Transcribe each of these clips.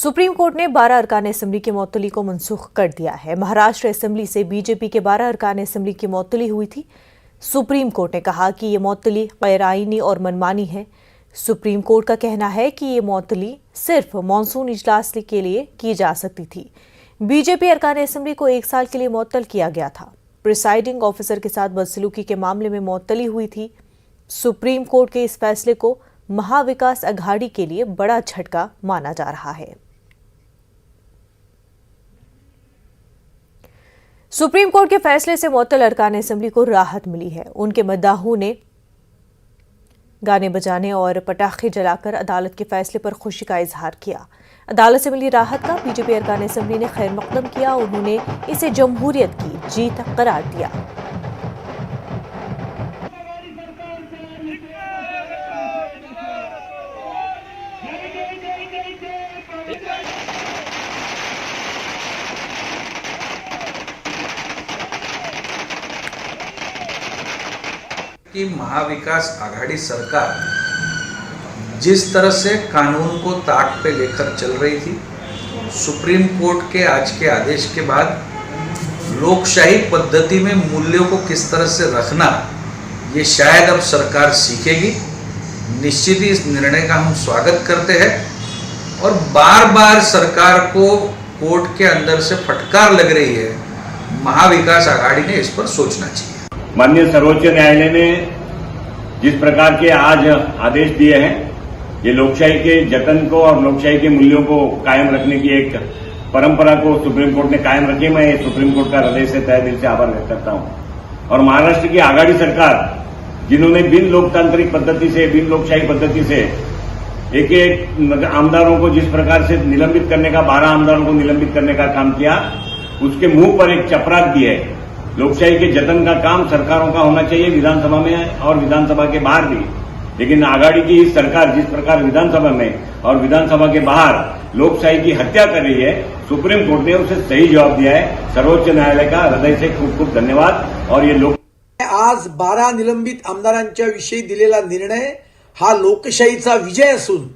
Supreme court ने 12 अरकान assembly की मौतली को मनसूख कर दिया है। महाराष्ट्र असेंबली से बीजेपी के 12 अरकान असेंबली की मौतली हुई थी। सुप्रीम कोर्ट ने कहा कि ये मौतली गैर आईनी और मनमानी है। सुप्रीम कोर्ट का कहना है कि ये मौतली सिर्फ मानसून इजलास के लिए की जा सकती थी। बीजेपी अरकान असेंबली को 1 साल के लिए मुअत्तल किया गया था। प्रिसाइडिंग ऑफिसर के साथ बदसलूकी के मामले में मुअत्तली हुई थी। सुप्रीम कोर्ट के इस फैसले को महाविकास अघाड़ी के लिए बड़ा झटका माना जा रहा है। सुप्रीम कोर्ट के फैसले से मुअत्तल अरकान असेंबली को राहत मिली है। उनके मद्दाहों ने गाने बजाने और पटाखे जलाकर अदालत के फैसले पर खुशी का इजहार किया। अदालत से मिली राहत का बीजेपी अरकान असेंबली ने खैर मकदम किया। उन्होंने इसे जमहूरियत की जीत करार दिया। कि महाविकास आघाड़ी सरकार जिस तरह से कानून को ताक पे लेकर चल रही थी, सुप्रीम कोर्ट के आज के आदेश के बाद लोकशाही पद्धति में मूल्यों को किस तरह से रखना, ये शायद अब सरकार सीखेगी। निश्चित ही इस निर्णय का हम स्वागत करते हैं और बार बार सरकार को कोर्ट के अंदर से फटकार लग रही है। महाविकास आघाड़ी ने इस पर सोचना चाहिए। माननीय सर्वोच्च न्यायालय ने जिस प्रकार के आज आदेश दिए हैं, ये लोकशाही के जतन को और लोकशाही के मूल्यों को कायम रखने की एक परंपरा को सुप्रीम कोर्ट ने कायम रखी। मैं सुप्रीम कोर्ट का हृदय से तहे दिल से आभार व्यक्त करता हूं। और महाराष्ट्र की आघाड़ी सरकार, जिन्होंने बिन लोकतांत्रिक पद्धति से, बिन लोकशाही पद्धति से एक एक आमदारों को जिस प्रकार से निलंबित करने का, 12 आमदारों को निलंबित करने का काम किया, उसके मुंह पर एक चपराक दी है। लोकशाही के जतन का काम सरकारों का होना चाहिए, विधानसभा में और विधानसभा के बाहर भी। लेकिन आघाड़ी की इस सरकार जिस प्रकार विधानसभा में और विधानसभा के बाहर लोकशाही की हत्या कर रही है, सुप्रीम कोर्ट ने उसे सही जवाब दिया है। सर्वोच्च न्यायालय का हृदय से खूप खूप धन्यवाद। और ये आज 12 निलंबित आमदारांच्या विषयी दिलेला निर्णय हा लोकशाहीचा विजय असून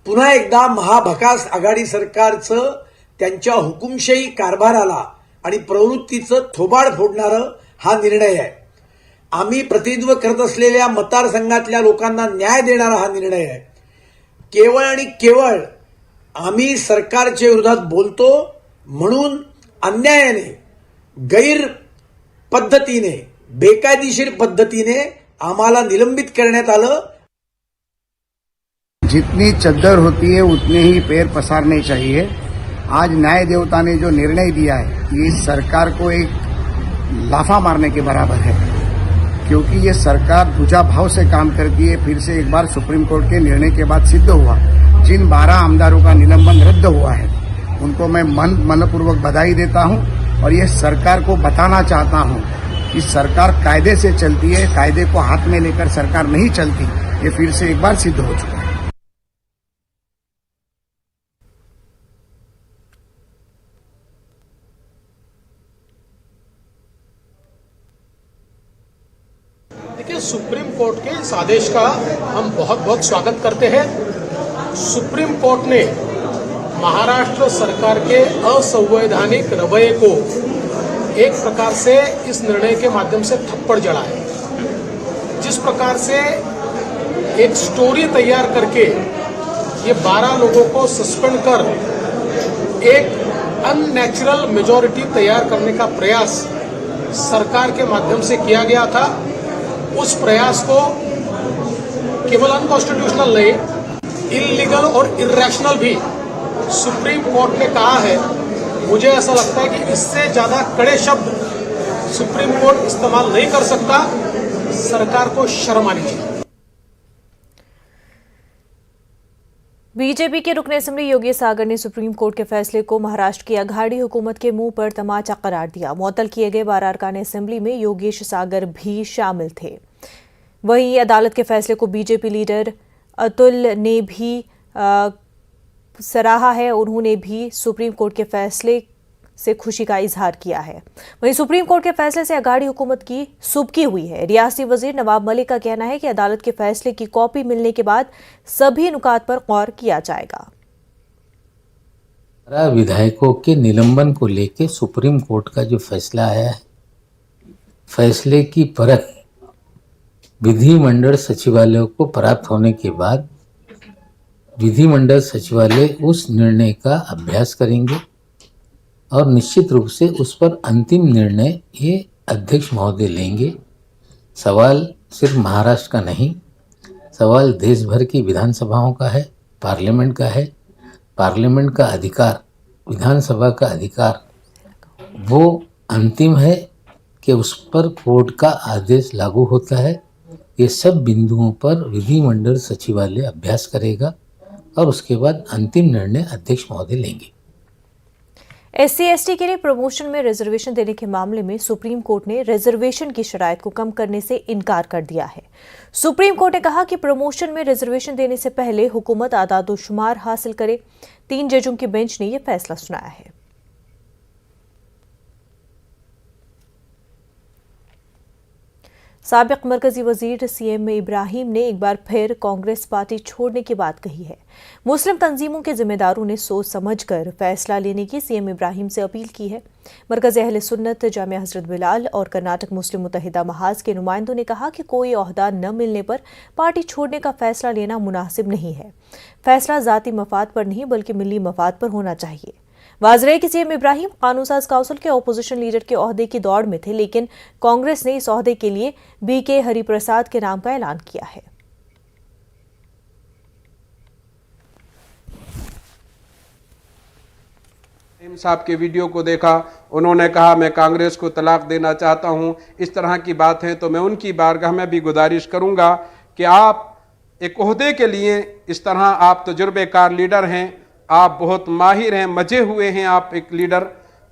पुन्हा एकदा महाविकास आघाडी सरकारचं त्यांच्या हुकुमशाही कारभाराला आणि प्रवृत्तीचं थोबाड फोडणारं हा निर्णय आहे। आम्ही प्रतिनिधित्व करत असलेल्या मतदारसंघातल्या लोकांना न्याय देणारा हा निर्णय आहे। केवळ आणि केवळ आम्ही सरकारच्या विरोधात बोलतो म्हणून अन्यायाने, गैर पद्धतीने, बेकायदेशीर पद्धतीने आम्हाला निलंबित करण्यात आलं। जितनी चद्दर होती है उतने ही पैर पसारने चाहिए। आज न्याय देवता ने जो निर्णय दिया है, ये सरकार को एक लाफा मारने के बराबर है, क्योंकि ये सरकार दूजा भाव से काम करती है। फिर से एक बार सुप्रीम कोर्ट के निर्णय के बाद सिद्ध हुआ, जिन 12 आमदारों का निलंबन रद्द हुआ है, उनको मैं मनपूर्वक बधाई देता हूं। और ये सरकार को बताना चाहता हूं कि सरकार कायदे से चलती है, कायदे को हाथ में लेकर सरकार नहीं चलती। ये फिर से एक बार सिद्ध हो चुका है। देखिए, सुप्रीम कोर्ट के इस आदेश का हम बहुत बहुत स्वागत करते हैं। सुप्रीम कोर्ट ने महाराष्ट्र सरकार के असंवैधानिक रवैये को एक प्रकार से इस निर्णय के माध्यम से थप्पड़ जड़ा है। जिस प्रकार से एक स्टोरी तैयार करके ये 12 लोगों को सस्पेंड कर एक अननेचुरल मेजॉरिटी तैयार करने का प्रयास सरकार के माध्यम से किया गया था, उस प्रयास को केवल अनकॉन्स्टिट्यूशनल नहीं, इलीगल और इरेशनल भी सुप्रीम कोर्ट ने कहा है। मुझे ऐसा लगता है कि इससे ज्यादा कड़े शब्द सुप्रीम कोर्ट इस्तेमाल नहीं कर सकता। सरकार को शर्म आनी चाहिए। बीजेपी के रुकन असेंबली योगेश सागर ने सुप्रीम कोर्ट के फैसले को महाराष्ट्र की अघाड़ी हुकूमत के मुंह पर तमाचा करार दिया। मुअत्तल किए गए 12 अरकान असेंबली में योगेश सागर भी शामिल थे। वहीं अदालत के फैसले को बीजेपी लीडर अतुल ने भी सराहा है। उन्होंने भी सुप्रीम कोर्ट के फैसले से खुशी का इजहार किया है। वहीं सुप्रीम कोर्ट के फैसले से अघाड़ी हुकूमत की सुबकी हुई है। रियासती वजीर नवाब मलिक का कहना है कि अदालत के फैसले की कॉपी मिलने के बाद सभी नुकात पर गौर किया जाएगा। विधायकों के निलंबन को लेकर सुप्रीम कोर्ट का जो फैसला आया है, फैसले की परत विधिमंडल सचिवालय को प्राप्त होने के बाद विधिमंडल सचिवालय उस निर्णय का अभ्यास करेंगे और निश्चित रूप से उस पर अंतिम निर्णय ये अध्यक्ष महोदय लेंगे। सवाल सिर्फ महाराष्ट्र का नहीं, सवाल देश भर की विधानसभाओं का है, पार्लियामेंट का है। पार्लियामेंट का अधिकार, विधानसभा का अधिकार वो अंतिम है कि उस पर कोर्ट का आदेश लागू होता है। ये सब बिंदुओं पर विधिमंडल सचिवालय अभ्यास करेगा और उसके बाद अंतिम निर्णय अध्यक्ष महोदय लेंगे। SC/ST के लिए प्रमोशन में रिजर्वेशन देने के मामले में सुप्रीम कोर्ट ने रिजर्वेशन की शराइत को कम करने से इनकार कर दिया है। सुप्रीम कोर्ट ने कहा कि प्रमोशन में रिजर्वेशन देने से पहले हुकूमत आदादोशुमार हासिल करे। 3 जजों की बेंच ने यह फैसला सुनाया है। साबिक मरकजी वजीर CM इब्राहिम ने एक बार फिर कांग्रेस पार्टी छोड़ने की बात कही है। मुस्लिम तंजीमों के जिम्मेदारों ने सोच समझकर फैसला लेने की CM इब्राहिम से अपील की है। मरकज़ अहले सुन्नत जामिया हजरत बिलाल और कर्नाटक मुस्लिम मुत्तहिदा महाज के नुमाइंदों ने कहा कि कोई ओहदा न मिलने पर पार्टी छोड़ने का फैसला लेना मुनासिब नहीं है। फैसला जाती मफाद पर नहीं बल्कि मिली मफाद पर होना चाहिए। वाज़ेह है कि CM इब्राहिम कानून साज काउंसिल के अपोजिशन लीडर के ओहदे की दौड़ में थे, लेकिन कांग्रेस ने इस ओहदे के लिए BK हरिप्रसाद के नाम का ऐलान किया है। साहब के वीडियो को देखा, उन्होंने कहा मैं कांग्रेस को तलाक देना चाहता हूं। इस तरह की बात है तो मैं उनकी बारगाह में भी गुजारिश करूंगा कि आप एक ओहदे के लिए इस तरह, आप तजुर्बेकार लीडर हैं, आप बहुत माहिर हैं, मजे हुए हैं आप एक लीडर,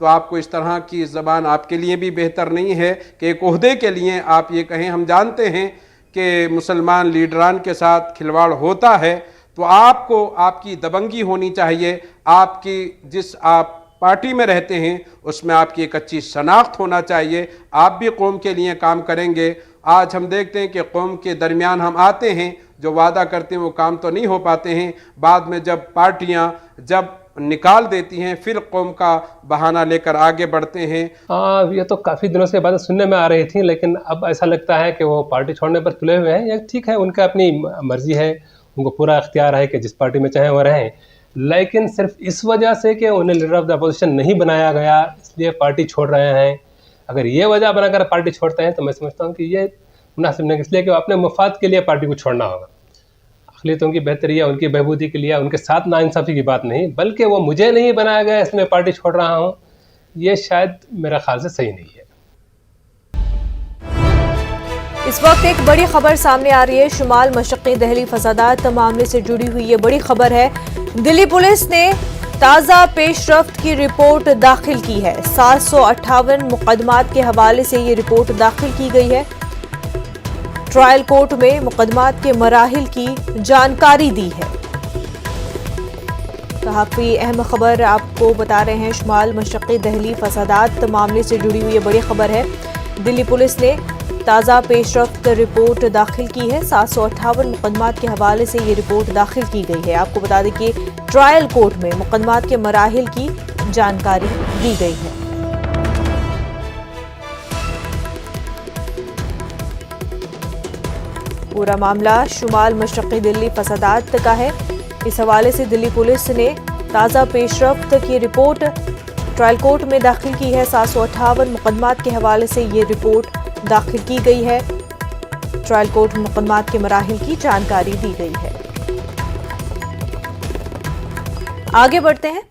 तो आपको इस तरह की ज़बान आपके लिए भी बेहतर नहीं है कि एक ओहदे के लिए आप ये कहें। हम जानते हैं कि मुसलमान लीडरान के साथ खिलवाड़ होता है, तो आपको आपकी दबंगी होनी चाहिए। आपकी जिस आप पार्टी में रहते हैं उसमें आपकी एक अच्छी शनाख्त होना चाहिए। आप भी कौम के लिए काम करेंगे। आज हम देखते हैं कि कौम के दरमियान हम आते हैं, जो वादा करते हैं वो काम तो नहीं हो पाते हैं। बाद में जब पार्टियां जब निकाल देती हैं फिर कौम का बहाना लेकर आगे बढ़ते हैं। ये तो काफ़ी दिनों से बातें सुनने में आ रही थी, लेकिन अब ऐसा लगता है कि वो पार्टी छोड़ने पर तुले हुए हैं। ये ठीक है, उनका अपनी मर्जी है, उनको पूरा इख्तियार है कि जिस पार्टी में चाहे वो रहें, लेकिन सिर्फ इस वजह से कि उन्हें लीडर ऑफ द अपोजिशन नहीं बनाया गया इसलिए पार्टी छोड़ रहे हैं। अगर ये वजह बनाकर पार्टी छोड़ते हैं तो मैं समझता हूँ कि ये मुनासिब नहीं, इसलिए कि अपने मफाद के लिए पार्टी को छोड़ना होगा। अक़लियतों की बेहतरी या उनकी बहबूदी के लिए उनके साथ नाइंसाफ़ी की बात नहीं, बल्कि वो मुझे नहीं बनाया गया इसलिए पार्टी छोड़ रहा हूँ, ये शायद मेरा ख्याल से सही नहीं है। इस वक्त एक बड़ी खबर सामने आ रही है। शुमाल मशक्क़ी दहली फसादात मामले से जुड़ी हुई ये बड़ी खबर है। दिल्ली पुलिस ने ताज़ा पेशरफ्त की रिपोर्ट दाखिल की है। 758 मुकदमात के हवाले से ये रिपोर्ट दाखिल की गई है। ट्रायल कोर्ट में मुकदमात के मराहिल की जानकारी दी है। काफ़ी अहम खबर आपको बता रहे हैं। शुमाल मशक्क़ी दहली फसादात मामले से जुड़ी हुई ये बड़ी खबर है। दिल्ली पुलिस ने ताज़ा पेशरफ्त रिपोर्ट दाखिल की है। 758 मुकदमात के हवाले से ये रिपोर्ट दाखिल की गई है। आपको बता दें कि ट्रायल कोर्ट में मुकदमात के मराहिल की जानकारी दी गई है। पूरा मामला शुमाल मशक्क़ी दिल्ली फसादात का है। इस हवाले से दिल्ली पुलिस ने ताज़ा पेशरफ्त की रिपोर्ट ट्रायल कोर्ट में दाखिल की है। 758 मुकदमात के हवाले से ये रिपोर्ट दाखिल की गई है। ट्रायल कोर्ट में मुकदमात के मराहिल की जानकारी दी गई है। आगे बढ़ते हैं।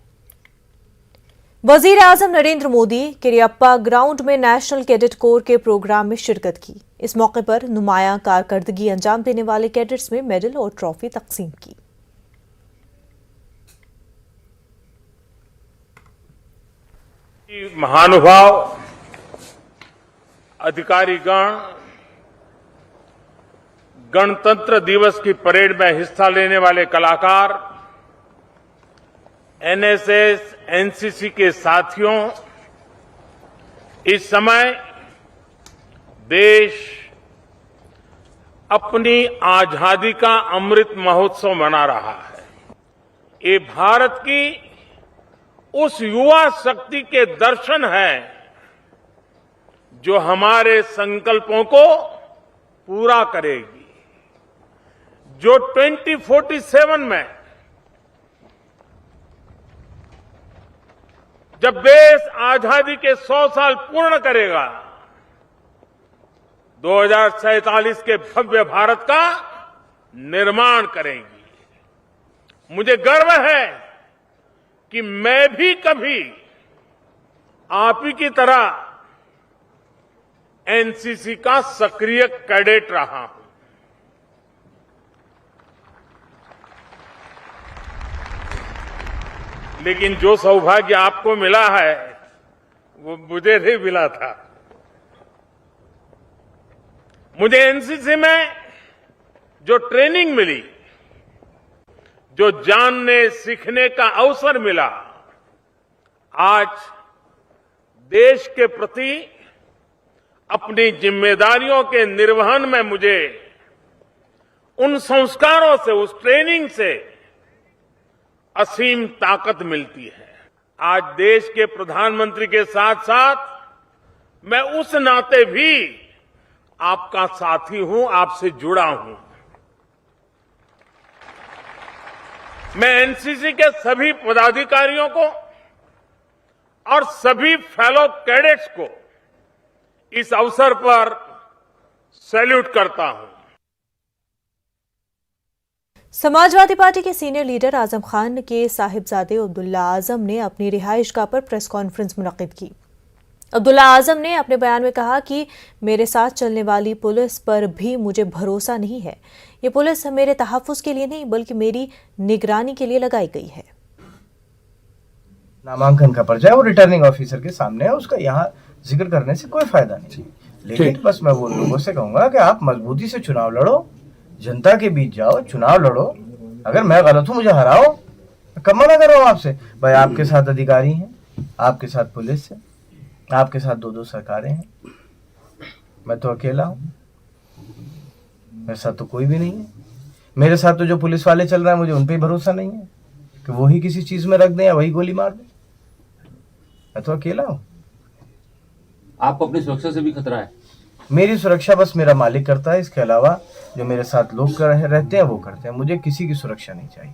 वजीर आजम नरेंद्र मोदी किरियप्पा ग्राउंड में नेशनल कैडेट कोर के प्रोग्राम में शिरकत की। इस मौके पर नुमायां कारकर्दगी अंजाम देने वाले कैडेट्स में मेडल और ट्रॉफी तकसीम की। महानुभाव अधिकारीगण गणतंत्र दिवस की परेड में हिस्सा लेने वाले कलाकार, एनएसएस, एनसीसी के साथियों, इस समय देश अपनी आजादी का अमृत महोत्सव मना रहा है। ये भारत की उस युवा शक्ति के दर्शन है जो हमारे संकल्पों को पूरा करेगी, जो 2047 में जब देश आजादी के 100 साल पूर्ण करेगा, 2047 के भव्य भारत का निर्माण करेंगी। मुझे गर्व है कि मैं भी कभी आप ही की तरह एनसीसी का सक्रिय कैडेट रहा हूं। लेकिन जो सौभाग्य आपको मिला है वो मुझे नहीं मिला था। मुझे एनसीसी में जो ट्रेनिंग मिली, जो जानने सीखने का अवसर मिला, आज देश के प्रति अपनी जिम्मेदारियों के निर्वहन में मुझे उन संस्कारों से, उस ट्रेनिंग से असीम ताकत मिलती है। आज देश के प्रधानमंत्री के साथ साथ मैं उस नाते भी आपका साथी हूं, आपसे जुड़ा हूं। मैं एनसीसी के सभी पदाधिकारियों को और सभी फेलो कैडेट्स को इस अवसर पर सैल्यूट करता हूं। समाजवादी पार्टी के सीनियर लीडर आजम खान के साहिबजादे अब्दुल्ला आजम ने अपनी रिहाइशगाह पर प्रेस कॉन्फ्रेंस मुनक्किद की। अब्दुल्ला आजम ने अपने बयान में कहा कि मेरे साथ चलने वाली पुलिस पर भी मुझे भरोसा नहीं है। ये पुलिस मेरे तहफ्फुज़ के लिए नहीं बल्कि मेरी निगरानी के लिए लगाई गई है। नामांकन का पर्चा है वो रिटर्निंग ऑफिसर के सामने है, उसका यहाँ जिक्र करने से कोई फायदा नहीं। लेकिन बस मैं वो लोगों से कहूंगा कि आप मजबूती से चुनाव लड़ो, जनता के बीच जाओ, चुनाव लड़ो। अगर मैं गलत हूं मुझे हराओ, कम मना कर रहा हूं आपसे। भाई आपके साथ अधिकारी हैं, आपके साथ पुलिस है, आपके साथ दो सरकारें हैं, मैं तो अकेला हूं, मेरे साथ तो कोई भी नहीं है। मेरे साथ तो जो पुलिस वाले चल रहे हैं मुझे उन पर भरोसा नहीं है कि वो ही किसी चीज में रख दें या वही गोली मार दें। मैं तो अकेला हूं। आपको अपनी सुरक्षा से भी खतरा है? मेरी सुरक्षा बस मेरा मालिक करता है, इसके अलावा जो मेरे साथ लोग रहते हैं वो करते हैं। मुझे किसी की सुरक्षा नहीं चाहिए।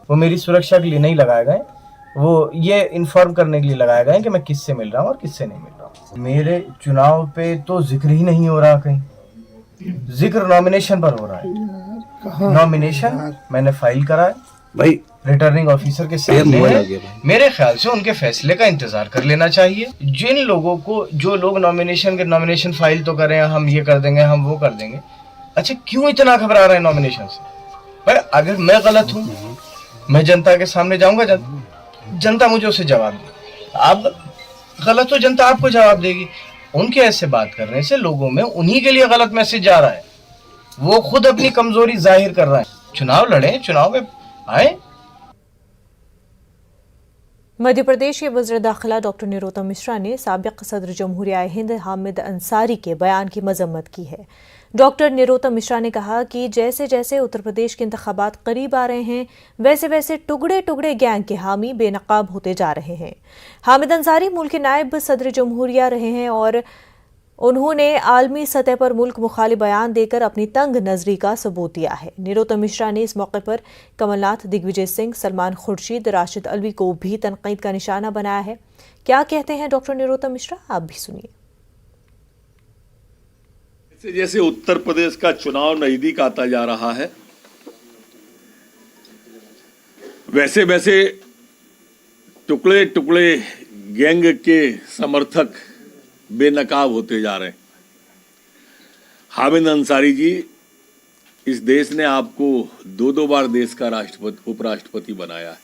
वो मेरी सुरक्षा के लिए नहीं लगाए गए, वो ये इन्फॉर्म करने के लिए लगाए गए कि मैं किससे मिल रहा हूँ और किससे नहीं मिल रहा हूँ। मेरे चुनाव पे तो जिक्र ही नहीं हो रहा, कहीं जिक्र नॉमिनेशन पर हो रहा है। नॉमिनेशन मैंने फाइल करा है भाई, रिटर्निंग ऑफिसर के सामने है। मेरे ख्याल से उनके फैसले का इंतजार कर लेना चाहिए। जिन लोगों को, जो लोग नॉमिनेशन फाइल तो करें, हम ये कर देंगे, हम वो कर देंगे, अच्छा क्यों इतना घबरा रहे हैं नॉमिनेशन से? भाई अगर मैं गलत हूँ, मैं जनता के सामने जाऊंगा, जनता मुझे उसे जवाब देगी। आप गलत हो, जनता आपको जवाब देगी। उनके ऐसे बात करने से लोगों में उन्हीं के लिए गलत मैसेज जा रहा है। वो खुद अपनी कमजोरी जाहिर कर रहा है। चुनाव लड़े, चुनाव में आए। मध्य प्रदेश के वज़ीर दाखिला डॉक्टर निरोत्तम मिश्रा ने साबिक़ सदर जमहूरिया हिंद हामिद अंसारी के बयान की मजम्मत की है। डॉक्टर निरोत्तम मिश्रा ने कहा कि जैसे जैसे उत्तर प्रदेश के इंतखाबात करीब आ रहे हैं, वैसे वैसे टुकड़े टुकड़े गैंग के हामी बेनकाब होते जा रहे हैं। हामिद अंसारी मुल्क के नायब सदर जमहूरिया रहे हैं और उन्होंने आलमी सतह पर मुल्क मुखालिफ बयान देकर अपनी तंग नजरी का सबूत दिया है। निरोत्तम मिश्रा ने इस मौके पर कमलनाथ, दिग्विजय सिंह, सलमान खुर्शीद, राशिद अलवी को भी तनकीद का निशाना बनाया है। क्या कहते हैं डॉक्टर निरोत्तम मिश्रा, आप भी सुनिए। जैसे उत्तर प्रदेश का चुनाव नजदीक आता जा रहा है, वैसे वैसे टुकड़े टुकड़े गैंग के समर्थक बेनकाब होते जा रहे हैं। हामिद अंसारी जी, इस देश ने आपको दो बार देश का उपराष्ट्रपति बनाया है।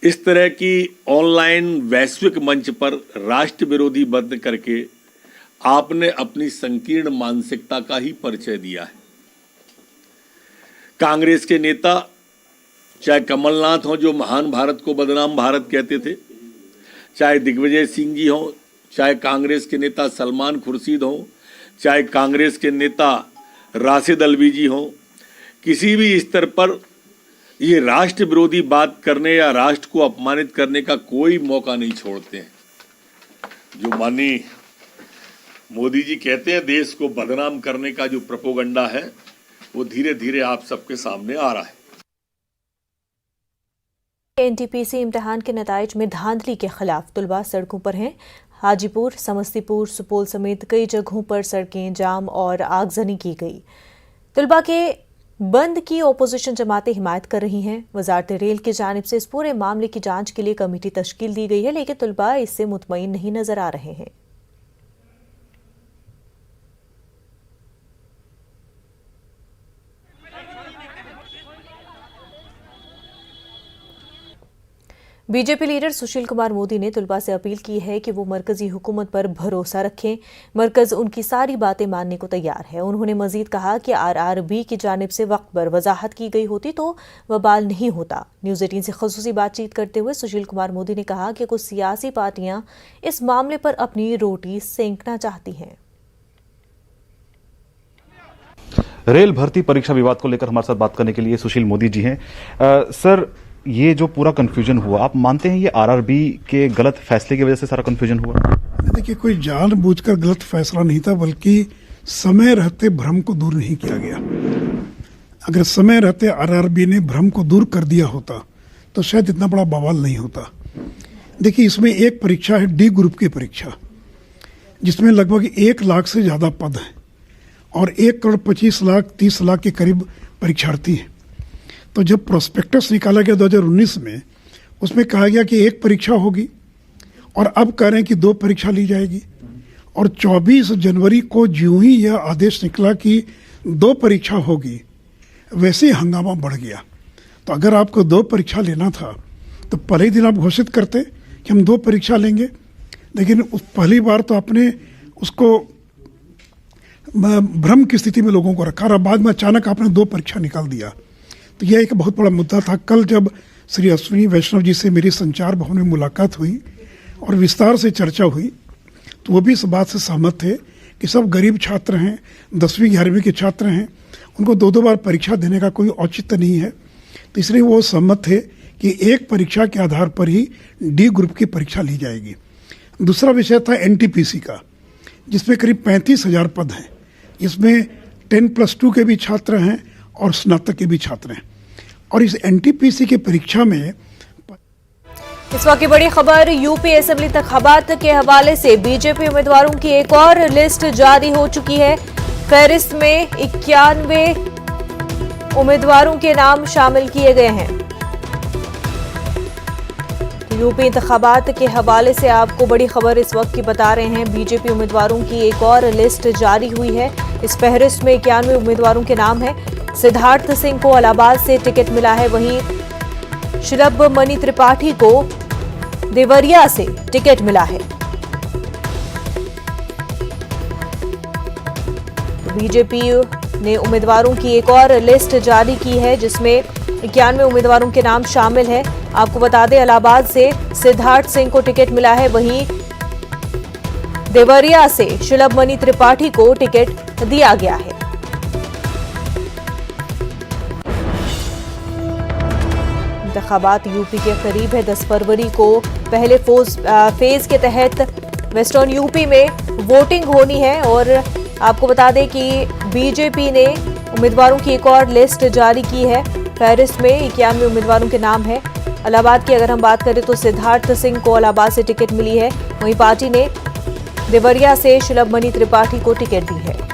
इस तरह की ऑनलाइन वैश्विक मंच पर राष्ट्र विरोधी बंद करके आपने अपनी संकीर्ण मानसिकता का ही परिचय दिया है। कांग्रेस के नेता, चाहे कमलनाथ हो जो महान भारत को बदनाम भारत कहते थे, चाहे दिग्विजय सिंह जी हो, चाहे कांग्रेस के नेता सलमान खुर्शीद हो, चाहे कांग्रेस के नेता राशिद अलवी जी हो, किसी भी स्तर पर ये राष्ट्र विरोधी बात करने या राष्ट्र को अपमानित करने का कोई मौका नहीं छोड़ते हैं। जो माननीय मोदी जी कहते हैं देश को बदनाम करने का जो प्रोपोगंडा है वो धीरे धीरे आप सबके सामने आ रहा है। एनटीपीसी इम्तिहान के नताइज में धांधली के खिलाफ तुलबा सड़कों पर हैं। हाजीपुर, समस्तीपुर, सुपौल समेत कई जगहों पर सड़कें जाम और आगजनी की गई। तुलबा के बंद की ओपोजिशन जमातें हिमायत कर रही हैं। वजारत रेल की जानिब से इस पूरे मामले की जांच के लिए कमेटी तश्कील दी गई है, लेकिन तुलबा इससे मुतमईन नहीं नजर आ रहे हैं। बीजेपी लीडर सुशील कुमार मोदी ने तुलबा से अपील की है कि वो मरकजी हुकूमत पर भरोसा रखें। मरकज उनकी सारी बातें मानने को तैयार है। उन्होंने मजीद कहा कि आरआरबी की जानिब से वक्त पर वजाहत की गई होती तो वबाल नहीं होता। न्यूज़ 18 से खुसूसी बातचीत करते हुए सुशील कुमार मोदी ने कहा कि कुछ सियासी पार्टियां इस मामले पर अपनी रोटी सेंकना चाहती हैं। रेल भर्ती परीक्षा विवाद को लेकर हमारे साथ बात करने के लिए सुशील मोदी जी हैं। सर, ये जो पूरा कंफ्यूजन हुआ, आप मानते हैं ये आरआरबी के गलत फैसले की वजह से सारा कंफ्यूजन हुआ? देखिए, कोई जानबूझकर गलत फैसला नहीं था, बल्कि समय रहते भ्रम को दूर नहीं किया गया। अगर समय रहते आरआरबी ने भ्रम को दूर कर दिया होता तो शायद इतना बड़ा बवाल नहीं होता। देखिए, इसमें एक परीक्षा है डी ग्रुप की परीक्षा, जिसमें लगभग 1 लाख से ज्यादा पद हैं और 1,25,30,00,000 के करीब परीक्षार्थी हैं। तो जब प्रोस्पेक्टस निकाला गया 2019 में, उसमें कहा गया कि 1 परीक्षा होगी और अब कह रहे हैं कि 2 परीक्षा ली जाएगी। और 24 जनवरी को ज्यों ही यह आदेश निकला कि 2 परीक्षा होगी, वैसे ही हंगामा बढ़ गया। तो अगर आपको 2 परीक्षा लेना था तो पहले ही दिन आप घोषित करते कि हम 2 परीक्षा लेंगे, लेकिन उस पहली बार तो आपने उसको भ्रम की स्थिति में लोगों को रखा और बाद में अचानक आपने 2 परीक्षा निकाल दिया। तो यह एक बहुत बड़ा मुद्दा था। कल जब श्री अश्विनी वैष्णव जी से मेरी संचार भवन में मुलाकात हुई और विस्तार से चर्चा हुई, तो वो भी इस बात से सहमत थे कि सब गरीब छात्र हैं, 10वीं 11वीं के छात्र हैं, उनको 2-2 बार परीक्षा देने का कोई औचित्य नहीं है। तो इसलिए वो सहमत थे कि 1 परीक्षा के आधार पर ही डी ग्रुप की परीक्षा ली जाएगी। दूसरा विषय था एनटीपीसी का, जिसमें करीब 35,000 पद हैं। इसमें 10+2 के भी छात्र हैं और स्नातक के भी छात्र हैं। और इस एनटीपीसी की परीक्षा में इस वक्त की बड़ी खबर यूपी असेंबली इंतखाबात के हवाले से बीजेपी उम्मीदवारों की एक और लिस्ट जारी हो चुकी है। फहरिस्त में 91 उम्मीदवारों के नाम शामिल किए गए हैं। यूपी इंतखाबात के हवाले से आपको बड़ी खबर इस वक्त की बता रहे हैं। बीजेपी उम्मीदवारों की एक और लिस्ट जारी हुई है। इस फहरिस्त में 91 उम्मीदवारों के नाम हैं। सिद्धार्थ सिंह को इलाहाबाद से टिकट मिला है, वहीं शिलब मणि त्रिपाठी को देवरिया से टिकट मिला है। तो बीजेपी ने उम्मीदवारों की एक और लिस्ट जारी की है, जिसमें 91 उम्मीदवारों के नाम शामिल है। आपको बता दें, इलाहाबाद से सिद्धार्थ सिंह को टिकट मिला है, वहीं देवरिया से शिलब मणि त्रिपाठी को टिकट दिया गया है। इंतखाबात यूपी के करीब है। 10 फरवरी को पहले फेज के तहत वेस्टर्न यूपी में वोटिंग होनी है। और आपको बता दें कि बीजेपी ने उम्मीदवारों की एक और लिस्ट जारी की है। फहरिस्त में 91 उम्मीदवारों के नाम है। इलाहाबाद की अगर हम बात करें तो सिद्धार्थ सिंह को इलाहाबाद से टिकट मिली है, वहीं पार्टी ने देवरिया से शिलब मणि त्रिपाठी को टिकट दी है।